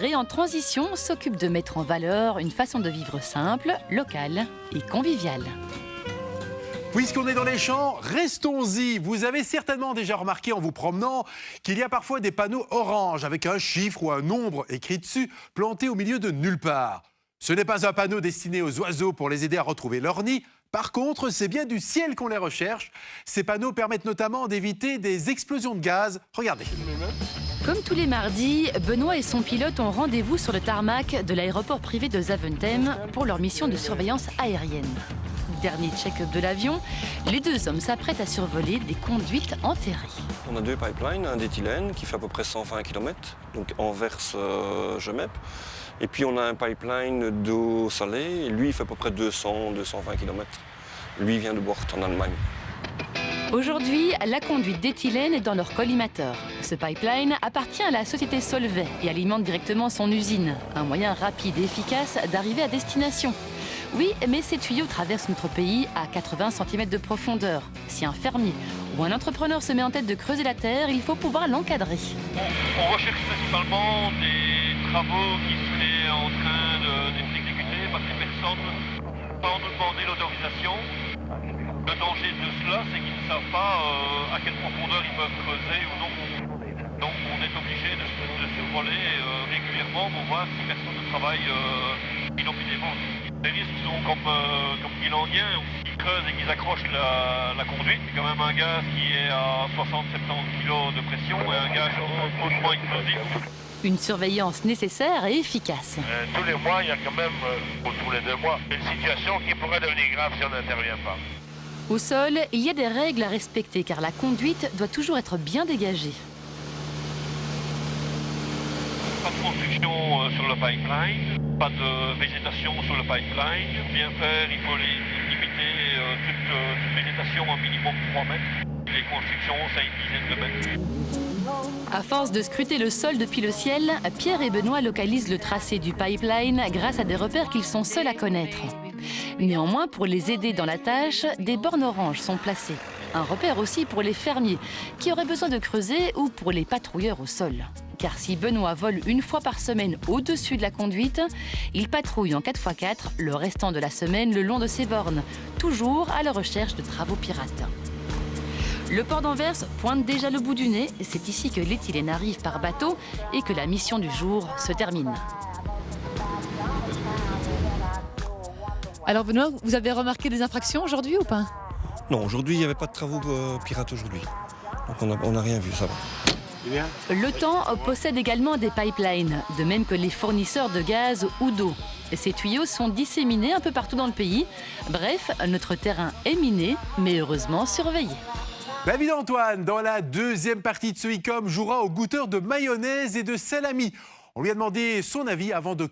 En transition s'occupe de mettre en valeur une façon de vivre simple, locale et conviviale. Puisqu'on est dans les champs, restons-y. Vous avez certainement déjà remarqué en vous promenant qu'il y a parfois des panneaux orange avec un chiffre ou un nombre écrit dessus, planté au milieu de nulle part. Ce n'est pas un panneau destiné aux oiseaux pour les aider à retrouver leur nid. Par contre, c'est bien du ciel qu'on les recherche. Ces panneaux permettent notamment d'éviter des explosions de gaz. Regardez. Comme tous les mardis, Benoît et son pilote ont rendez-vous sur le tarmac de l'aéroport privé de Zaventem pour leur mission de surveillance aérienne. Dernier check-up de l'avion, les deux hommes s'apprêtent à survoler des conduites enterrées. On a deux pipelines, un d'éthylène qui fait à peu près 120 km, donc Anvers-Gemep. Et puis on a un pipeline d'eau salée, et lui il fait à peu près 200-220 km. Lui vient de Bort en Allemagne. Aujourd'hui, la conduite d'éthylène est dans leur collimateur. Ce pipeline appartient à la société Solvay et alimente directement son usine. Un moyen rapide et efficace d'arriver à destination. Oui, mais ces tuyaux traversent notre pays à 80 cm de profondeur. Si un fermier ou un entrepreneur se met en tête de creuser la terre, il faut pouvoir l'encadrer. On recherche principalement des travaux qui seraient en train d'être exécutés parce que personne ne peut nous demander l'autorisation. Le danger de cela, c'est qu'ils ne savent pas à quelle profondeur ils peuvent creuser ou non. Donc on est obligé de survoler régulièrement pour voir si personne ne travaille inopinément. Les risques sont comme il en vient. Ils creusent et qu'ils accrochent la conduite. C'est quand même un gaz qui est à 60-70 kg de pression et un gaz hautement explosif. Une surveillance nécessaire et efficace. Tous les mois, il y a quand même, ou tous les 2 mois, une situation qui pourrait devenir grave si on n'intervient pas. Au sol, il y a des règles à respecter car la conduite doit toujours être bien dégagée. Pas de construction sur le pipeline, pas de végétation sur le pipeline. Bien faire, il faut limiter toute végétation à minimum 3 mètres. Les constructions, c'est une dizaine de mètres. À force de scruter le sol depuis le ciel, Pierre et Benoît localisent le tracé du pipeline grâce à des repères qu'ils sont seuls à connaître. Néanmoins, pour les aider dans la tâche, des bornes oranges sont placées. Un repère aussi pour les fermiers qui auraient besoin de creuser ou pour les patrouilleurs au sol. Car si Benoît vole une fois par semaine au-dessus de la conduite, il patrouille en 4x4 le restant de la semaine le long de ces bornes, toujours à la recherche de travaux pirates. Le port d'Anvers pointe déjà le bout du nez. C'est ici que l'éthylène arrive par bateau et que la mission du jour se termine. Alors Benoît, vous avez remarqué des infractions aujourd'hui ou pas? Non, aujourd'hui il n'y avait pas de travaux pirates aujourd'hui. Donc on n'a rien vu, ça va. Le temps possède également des pipelines, de même que les fournisseurs de gaz ou d'eau. Ces tuyaux sont disséminés un peu partout dans le pays. Bref, notre terrain est miné, mais heureusement surveillé. David Antoine, dans la deuxième partie de ce e-com, jouera au goûteur de mayonnaise et de salami. On lui a demandé son avis avant de